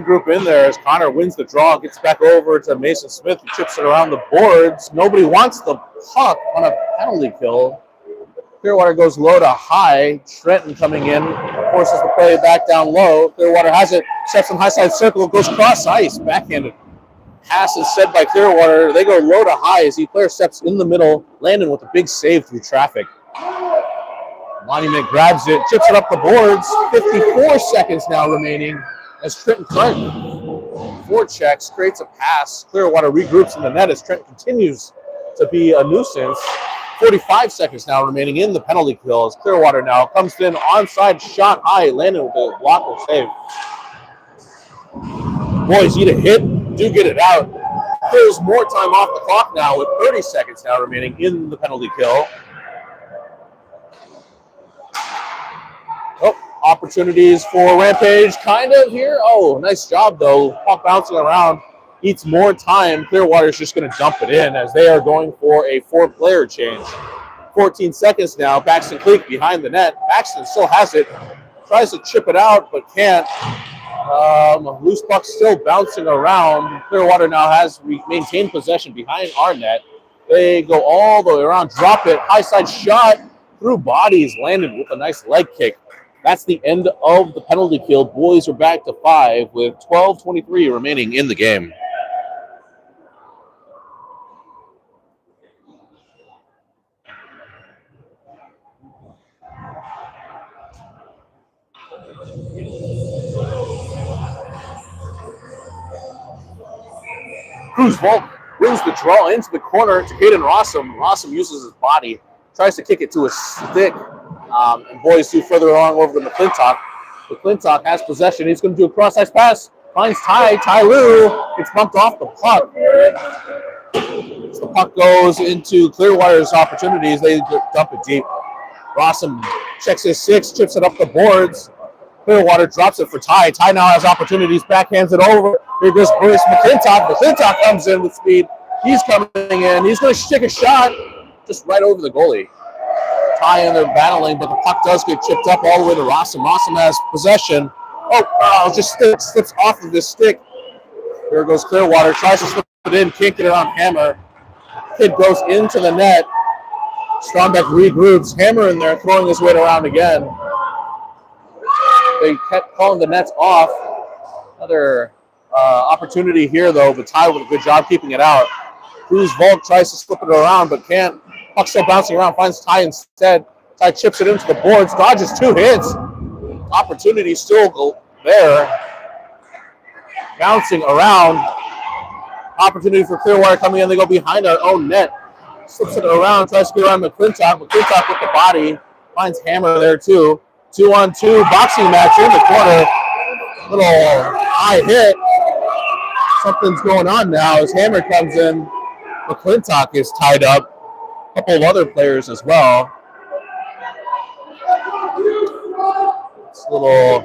Group in there as Connor wins the draw, gets back over to Mason Smith, who chips it around the boards. Nobody wants the puck on a penalty kill. Clearwater goes low to high. Trenton coming in, forces the play back down low. Clearwater has it, steps in high side circle, goes cross ice, backhanded. Pass is set by Clearwater. They go low to high as Eclair steps in the middle, Landon with a big save through traffic. Monument grabs it, chips it up the boards. 54 seconds now remaining. As Trenton Clark forechecks, creates a pass. Clearwater regroups in the net as Trent continues to be a nuisance. 45 seconds now remaining in the penalty kill as Clearwater now comes in onside shot high, landing with a blocker save. Boys need a hit, do get it out. There's more time off the clock now with 30 seconds now remaining in the penalty kill. Opportunities for Rampage kind of here. Oh, nice job though. Puck bouncing around. Eats more time. Clearwater's just going to dump it in as they are going for a 4-player change. 14 seconds now. Baxton Cleek behind the net. Baxton still has it. Tries to chip it out, but can't. Loose puck still bouncing around. Clearwater now has maintained possession behind our net. They go all the way around. Drop it. High side shot through bodies. Landed with a nice leg kick. That's the end of the penalty kill. Boys are back to 5 with 12:23 remaining in the game. Cruz Volk wins the draw into the corner to Caden Rossum. Rossum uses his body, tries to kick it to a stick. And boys do further along over to McClintock. McClintock has possession. He's going to do a cross-ice pass. Finds Ty Lue gets bumped off the puck. As the puck goes into Clearwater's opportunities, they dump it deep. Rossum checks his 6, chips it up the boards. Clearwater drops it for Ty. Ty now has opportunities, backhands it over. Here goes Bruce McClintock. McClintock comes in with speed. He's coming in. He's going to take a shot just right over the goalie. Ty and they're battling, but the puck does get chipped up all the way to Rossum. Rossum has possession. Just slips off of this stick. Here goes Clearwater. Tries to slip it in. Can't get it on Hammer. Kid goes into the net. Strombeck regroups. Hammer in there throwing his weight around again. They kept calling the nets off. Another opportunity here, though, but Ty with a good job keeping it out. Cruz Volk tries to slip it around, but can't. Puck still bouncing around, finds Ty instead. Ty chips it into the boards, dodges 2 hits. Opportunity still there. Bouncing around. Opportunity for Clearwater coming in. They go behind our own net. Slips it around, tries to get around McClintock. McClintock with the body. Finds Hammer there too. 2-on-2 boxing match in the corner. Little high hit. Something's going on now as Hammer comes in. McClintock is tied up. A couple of other players as well. It's a little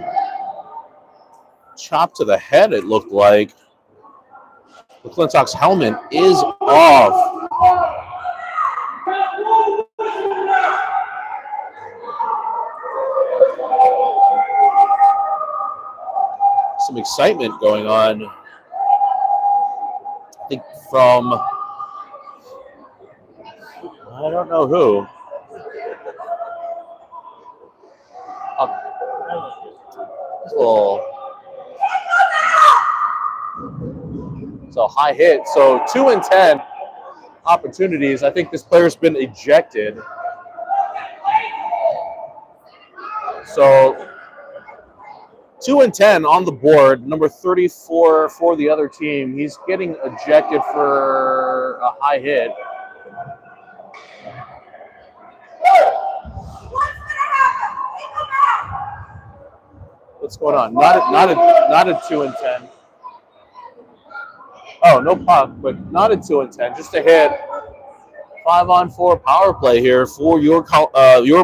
chop to the head, it looked like. McClintock's helmet is off. Some excitement going on. I think from, I don't know who. So high hit. So 2-10 opportunities. I think this player's been ejected. So 2-10 on the board. Number 34 for the other team. He's getting ejected for a high hit. What's going on? Not a 2-10. Oh, no puck, but not a 2-10. Just a hit. 5-on-4 power play here for your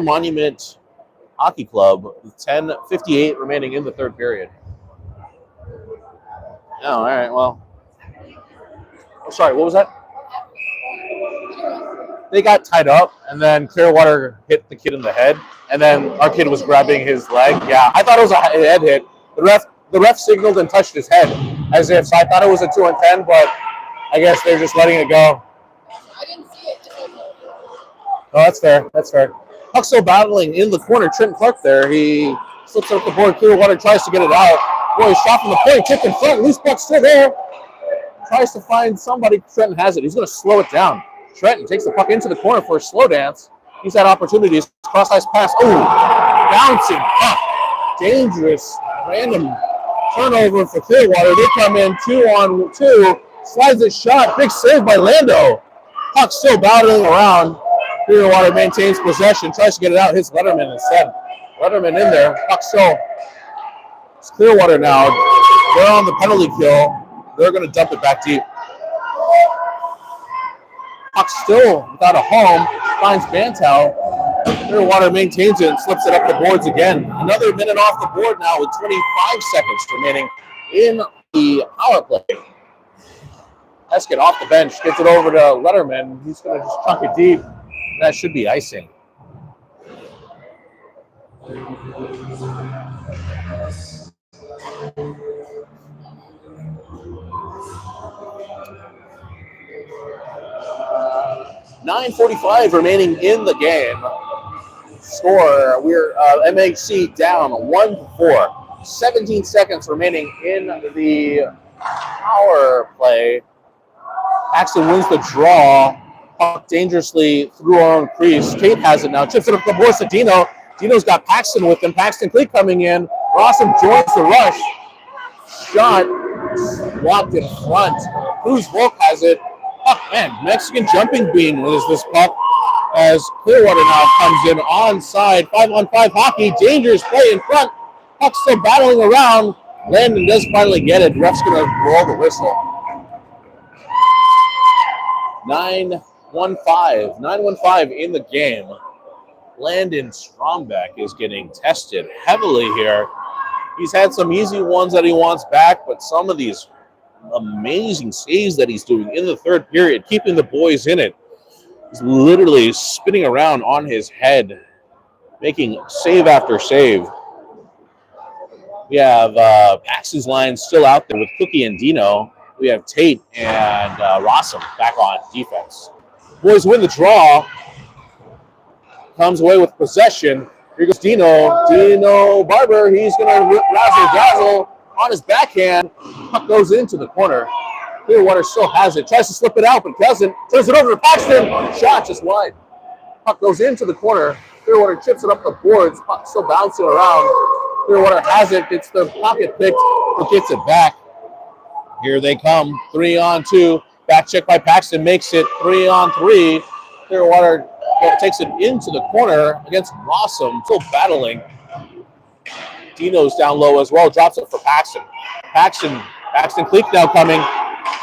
Monument Hockey Club. With 10:58 remaining in the third period. Oh, all right. Well, oh, sorry. What was that? They got tied up, and then Clearwater hit the kid in the head, and then our kid was grabbing his leg. Yeah, I thought it was a head hit. The ref signaled and touched his head as if. So I thought it was a 2-10, but I guess they're just letting it go. I didn't see it. Oh, that's fair. That's fair. Puck still battling in the corner. Trenton Clark there. He slips up the board. Clearwater tries to get it out. Boy, shot from the point. Tipped in front. Loose puck still there. Tries to find somebody. Trenton has it. He's going to slow it down. Trenton takes the puck into the corner for a slow dance. He's had opportunities. Cross-ice pass. Oh, bouncing puck. Dangerous. Random turnover for Clearwater. They come in 2-on-2. Slides it shot. Big save by Lando. Puck still battling around. Clearwater maintains possession. Tries to get it out. Hits Letterman instead. Letterman in there. Puck still. It's Clearwater now. They're on the penalty kill. They're going to dump it back deep. Puck still without a home. Finds Bantow. Clearwater maintains it and slips it up the boards again. Another minute off the board now with 25 seconds remaining in the power play. Heskett off the bench. Gets it over to Letterman. He's going to just chunk it deep. That should be icing. $9:45 remaining in the game. Score, we're MHC down 1-4. 17 seconds remaining in the power play. Paxton wins the draw. Puck dangerously through our own crease. Tate has it now. Chips it up the boards to Dino. Dino's got Paxton with him. Paxton Cleek coming in. Rossum joins the rush. Shot blocked in front. Cruz Volk has it. Oh, man, Mexican jumping bean is this puck as Clearwater now comes in onside. 5-on-5 hockey. Dangerous play in front. Puck still battling around. Landon does finally get it. Ref's going to roll the whistle. 9-1-5 in the game. Landon Strombeck is getting tested heavily here. He's had some easy ones that he wants back, but some of these amazing saves that he's doing in the third period, keeping the boys in it. He's literally spinning around on his head, making save after save. We have Paxton's line still out there with Cookie and Dino. We have Tate and Rossum back on defense. Boys win the draw. Comes away with possession. Here goes Dino. Dino Barber. He's going to razzle-dazzle on his backhand. Puck goes into the corner. Clearwater still has it. Tries to slip it out, but doesn't. Turns it over to Paxton. Shot just wide. Puck goes into the corner. Clearwater chips it up the boards. Puck still bouncing around. Clearwater has it. Gets the pocket picked, but gets it back. Here they come. 3-on-2. Back check by Paxton makes it 3-on-3. Clearwater takes it into the corner against Rossum. Still battling. Dino's down low as well. Drops it for Paxton. Paxton Cleek now coming.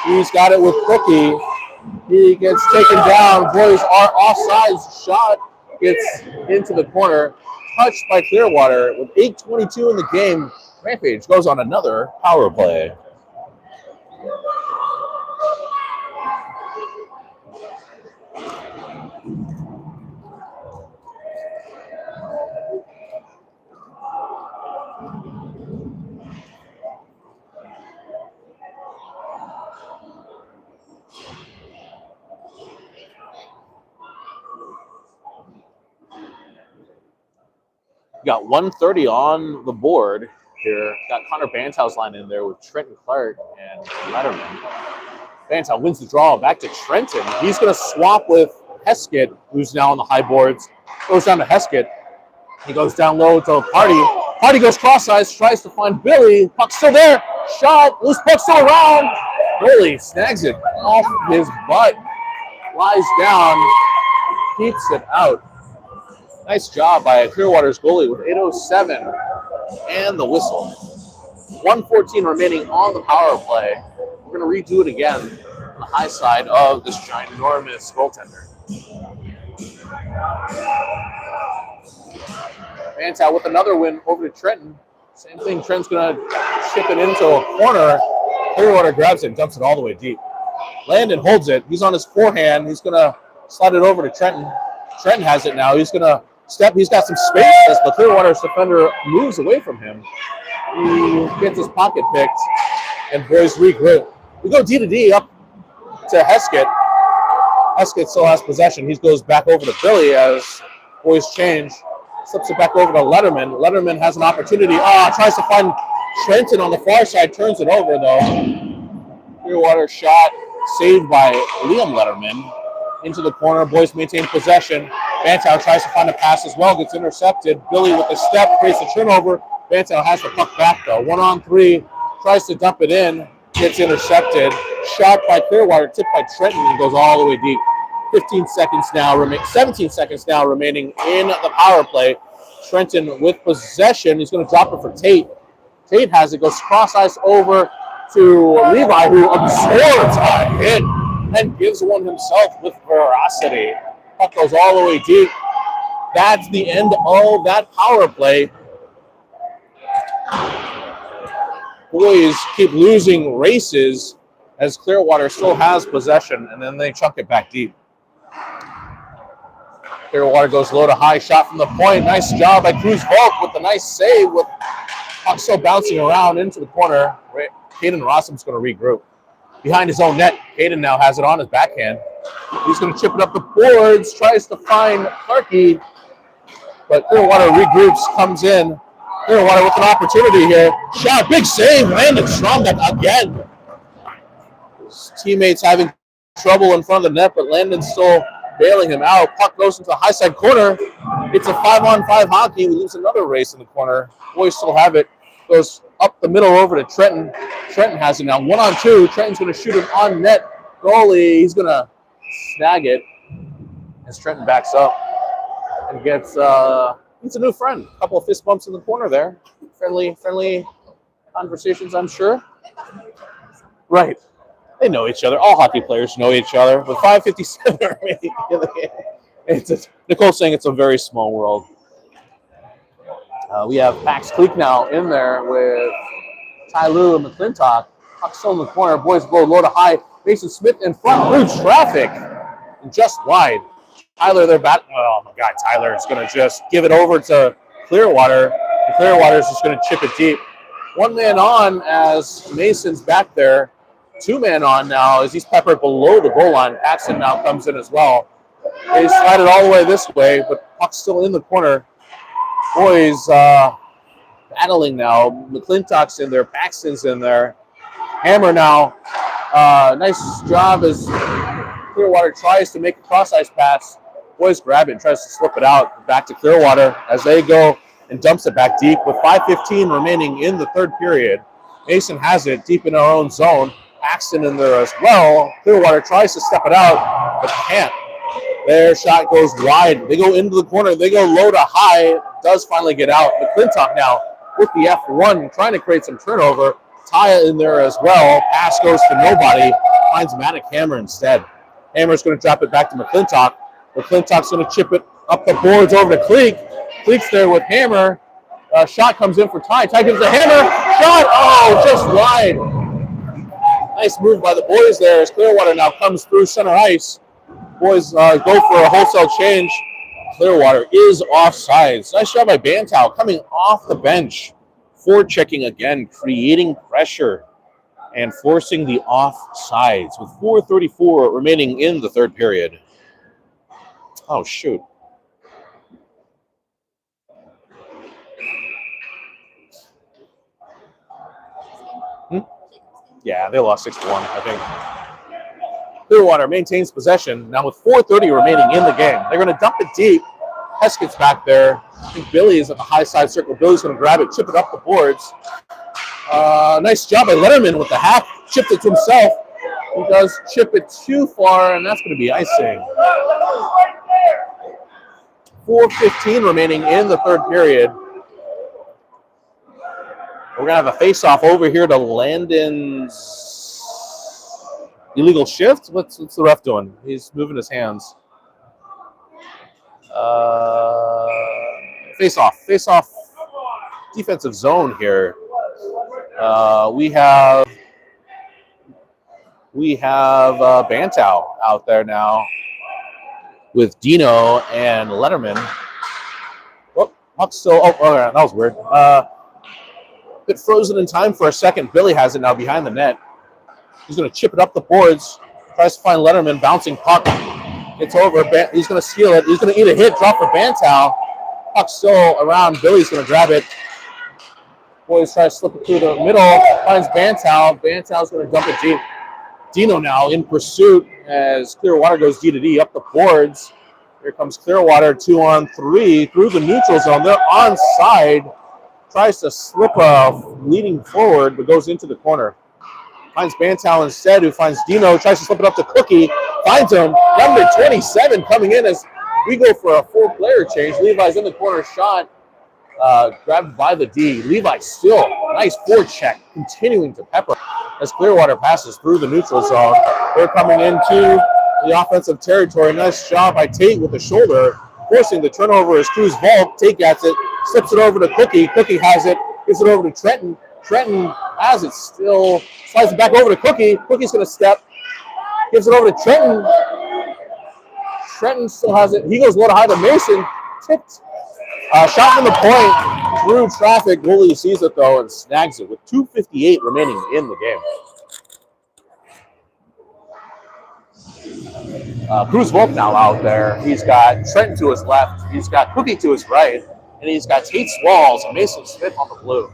He's got it with Cookie. He gets taken down. Boys are offsides. Shot gets into the corner. Touched by Clearwater with 8:22 in the game. Rampage goes on another power play. Got 1:30 on the board here. Got Connor Bantow's line in there with Trenton Clark and Letterman. Bantow wins the draw back to Trenton. He's going to swap with Heskett, who's now on the high boards. Goes down to Heskett. He goes down low to Party. Party goes cross-eyes, tries to find Billy. Puck's still there. Shot. Loose puck still around. Billy snags it off his butt. Lies down. Keeps it out. Nice job by Clearwater's goalie with 8:07 and the whistle. 1:14 remaining on the power play. We're going to redo it again on the high side of this ginormous goaltender. Bantow with another win over to Trenton. Same thing, Trenton's going to chip it into a corner. Clearwater grabs it and dumps it all the way deep. Landon holds it. He's on his forehand. He's going to slide it over to Trenton. Trenton has it now. He's going to step. He's got some space as the Clearwater's defender moves away from him. He gets his pocket picked, and boys regroup. We go D to D up to Heskett. Heskett still has possession. He goes back over to Billy as boys change. Slips it back over to Letterman. Letterman has an opportunity. Tries to find Trenton on the far side. Turns it over, though. Clearwater shot saved by Liam Letterman. Into the corner. Boys maintain possession. Bantow tries to find a pass as well. Gets intercepted. Billy with the step creates a turnover. Bantow has the puck back, though. 1-on-3. Tries to dump it in. Gets intercepted. Shot by Clearwater. Tipped by Trenton and goes all the way deep. 17 seconds now remaining in the power play. Trenton with possession. He's going to drop it for Tate. Tate has it. Goes cross-ice over to Levi, who absorbs a hit and gives one himself with veracity. Puck goes all the way deep. That's the end of that power play. Boys keep losing races as Clearwater still has possession, and then they chunk it back deep. Clearwater goes low to high, shot from the point. Nice job by Cruz Volk with the nice save with puck still bouncing around into the corner. Caden Rossum's going to regroup. Behind his own net, Caden now has it on his backhand. He's going to chip it up the boards, tries to find Clarkey, but Clearwater regroups, comes in. Clearwater with an opportunity here. Shot, big save, Landon Strombeck again. His teammates having trouble in front of the net, but Landon's still bailing him out. Puck goes into the high side corner. It's a 5-on-5 hockey. We lose another race in the corner. Boys still have it. Goes up the middle over to Trenton. Trenton has it now. 1-on-2. Trenton's going to shoot it on net. Goalie, he's going to snag it as Trenton backs up and gets a new friend. A couple of fist bumps in the corner there. Friendly conversations, I'm sure. Right. They know each other. All hockey players know each other. With 5:57 remaining in the game, Nicole's saying it's a very small world. We have Max Cleek now in there with Ty Lue and McClintock. Puck still in the corner. Boys go low to high. Mason Smith in front through traffic and just wide. Tyler, they're back. Oh my God, Tyler is going to just give it over to Clearwater. And Clearwater's just going to chip it deep. One man on as Mason's back there. Two man on now as he's peppered below the goal line. Paxton now comes in as well. They slide it all the way this way, but puck's still in the corner. Boys battling now. McClintock's in there. Paxton's in there. Hammer now. Nice job as Clearwater tries to make a cross-ice pass. Boys grab it and tries to slip it out back to Clearwater as they go and dumps it back deep with 5:15 remaining in the third period. Mason has it deep in our own zone. Axton in there as well. Clearwater tries to step it out, but can't. Their shot goes wide. They go into the corner. They go low to high. Does finally get out. McClintock now with the F1 trying to create some turnover. Taya in there as well. Pass goes to nobody. Finds Maddox Hammer instead. Hammer's going to drop it back to McClintock. McClintock's going to chip it up the boards over to Cleek. Cleek's there with Hammer. Shot comes in for Ty. Ty gives the Hammer. Shot! Oh, just wide. Nice move by the boys there as Clearwater now comes through center ice. Boys go for a wholesale change. Clearwater is offsides. Nice job by Bantow coming off the bench. Forechecking again, creating pressure and forcing the offsides with 4:34 remaining in the third period. Oh, shoot. Yeah, they lost 6-1, I think. Clearwater maintains possession now with 4:30 remaining in the game. They're going to dump it deep. Heskett's back there. I think Billy is at the high side circle. Billy's going to grab it, chip it up the boards. Nice job by Letterman with the hack. Chipped it to himself. He does chip it too far, and that's going to be icing. 4:15 remaining in the third period. We're going to have a face-off over here to Landon's illegal shift. What's the ref doing? He's moving his hands. Face-off defensive zone here. We have Bantow out there now with Dino and Letterman. Oh, puck still. Oh, that was weird. Bit frozen in time for a second. Billy has it now behind the net. He's going to chip it up the boards. Tries to find Letterman. Bouncing puck. Gets over. He's going to steal it. He's going to eat a hit. Drop for Bantow. Puck still around. Billy's going to grab it. Boys try to slip it through the middle. Finds Bantow. Bantow's going to dump it deep. Dino now in pursuit as Clearwater goes D to D up the boards. Here comes Clearwater 2-on-3 through the neutral zone. They're onside. Tries to slip leading forward, but goes into the corner. Finds Bantow instead, who finds Dino. Tries to slip it up to Cookie. Finds him. Number 27 coming in as we go for a four-player change. Levi's in the corner shot. Grabbed by the D. Levi still. Nice forecheck. Continuing to pepper as Clearwater passes through the neutral zone. They're coming into the offensive territory. Nice job by Tate with the shoulder. Forcing the turnover is Cruz Volk. Tate gets it. Slips it over to Cookie. Cookie has it. Gives it over to Trenton. Trenton has it still. Slides it back over to Cookie. Cookie's going to step. Gives it over to Trenton. Trenton still has it. He goes low to high to Mason. Tipped. Shot from the point. Through traffic. Goalie sees it, though, and snags it with 2:58 remaining in the game. Cruz Volk now out there. He's got Trenton to his left. He's got Cookie to his right. And he's got Tate Swalls and Mason Smith on the blue.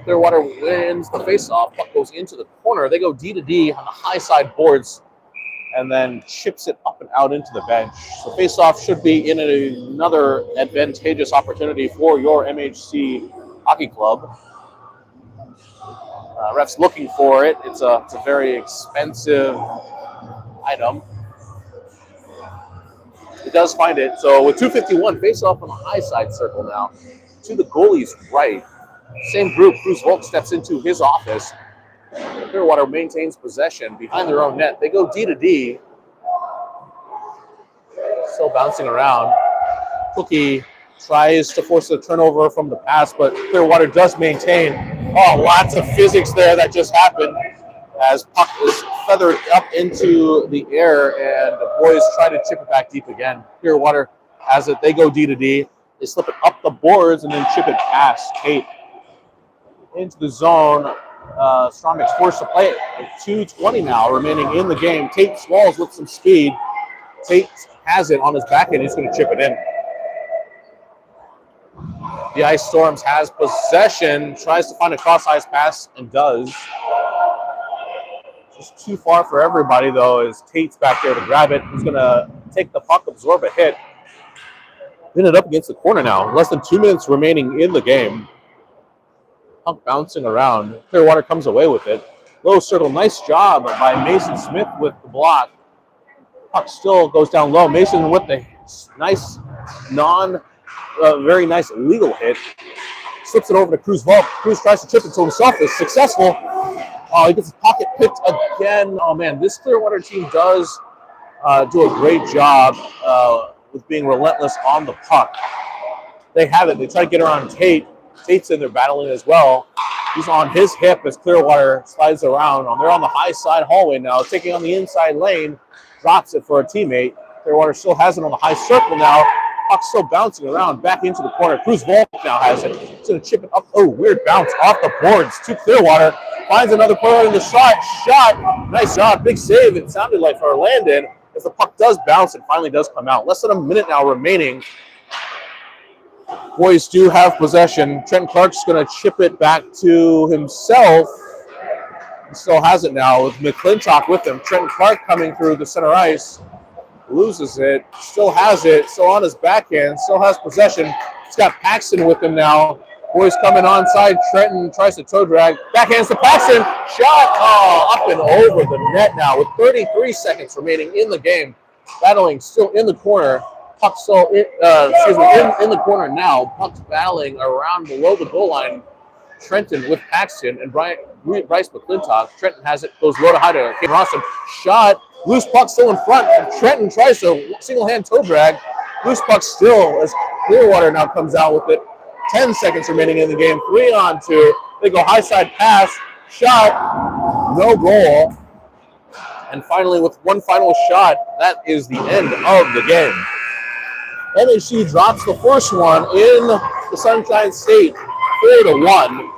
Clearwater wins the faceoff. Puck goes into the corner. They go D to D on the high side boards and then chips it up and out into the bench. So faceoff should be in another advantageous opportunity for your MHC hockey club. Ref's looking for it. It's a very expensive item. It does find it. So with 2:51, face-off on the high side circle now to the goalie's right. Same group. Cruz Volk steps into his office. Clearwater maintains possession behind their own net. They go D to D. Still bouncing around. Cookie tries to force the turnover from the pass, but Clearwater does maintain. Oh, lots of physics there that just happened as puck is feathered up into the air, and the boys try to chip it back deep again. Clearwater has it. They go D to D. They slip it up the boards and then chip it past Tate into the zone. Stromik's forced to play it. 2:20 now remaining in the game. Tate Swalls with some speed. Tate has it on his back end. He's going to chip it in. The Ice Storms has possession. Tries to find a cross-ice pass and does. Just too far for everybody, though, as Tate's back there to grab it. He's going to take the puck, absorb a hit. Pin it up against the corner now. Less than 2 minutes remaining in the game. Puck bouncing around. Clearwater comes away with it. Low circle, nice job by Mason Smith with the block. Puck still goes down low. Mason with the nice, very nice legal hit. Slips it over to Cruz Volk. Cruz tries to chip it to himself. Is successful. Oh, he gets his pocket picked again. Oh, man, this Clearwater team does do a great job with being relentless on the puck. They have it. They try to get around Tate. Tate's in there battling as well. He's on his hip as Clearwater slides around. They're on the high side hallway now, taking on the inside lane. Drops it for a teammate. Clearwater still has it on the high circle now. Puck's still bouncing around back into the corner. Cruz Volk now has it. He's going to chip it up. Oh, weird bounce off the boards to Clearwater. Finds another player in the shot. Nice shot. Big save, it sounded like, for Landon, as the puck does bounce and finally does come out. Less than a minute now remaining. Boys do have possession. Trenton Clark's going to chip it back to himself. He still has it now with McClintock with him. Trenton Clark coming through the center ice. Loses it. Still has it. Still on his backhand. Still has possession. He's got Paxton with him now. Boys coming onside. Trenton tries to toe drag. Backhands to Paxton. Shot. Oh, up and over the net now with 33 seconds remaining in the game. Battling still in the corner. Puck still in the corner now. Puck's battling around below the goal line. Trenton with Paxton and Bryce McClintock. Trenton has it. Goes low to high to Kane Rawson. Shot. Loose puck still in front. Trenton tries to single-hand toe drag. Loose puck still as Clearwater now comes out with it. 10 seconds remaining in the game. 3-on-2. They go high side pass. Shot. No goal. And finally, with one final shot, that is the end of the game. NHC drops the first one in the Sunshine State 4-1.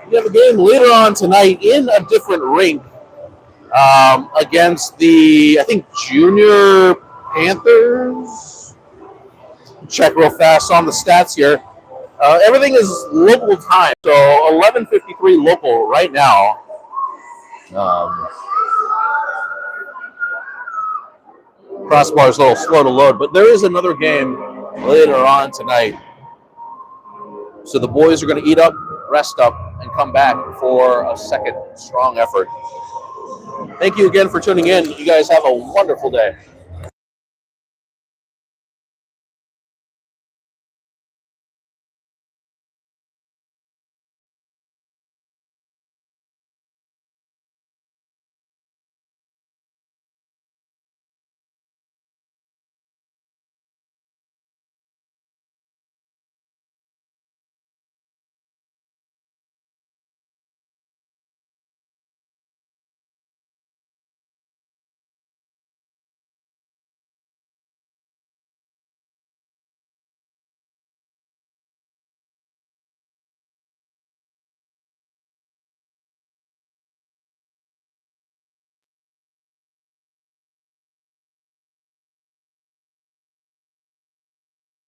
We have a game later on tonight in a different rink against the, I think, Junior Panthers. Check real fast on the stats here. Everything is local time, so 11:53 local right now. Crossbar is a little slow to load, but there is another game later on tonight. So the boys are going to eat up, rest up, and come back for a second strong effort. Thank you again for tuning in. You guys have a wonderful day.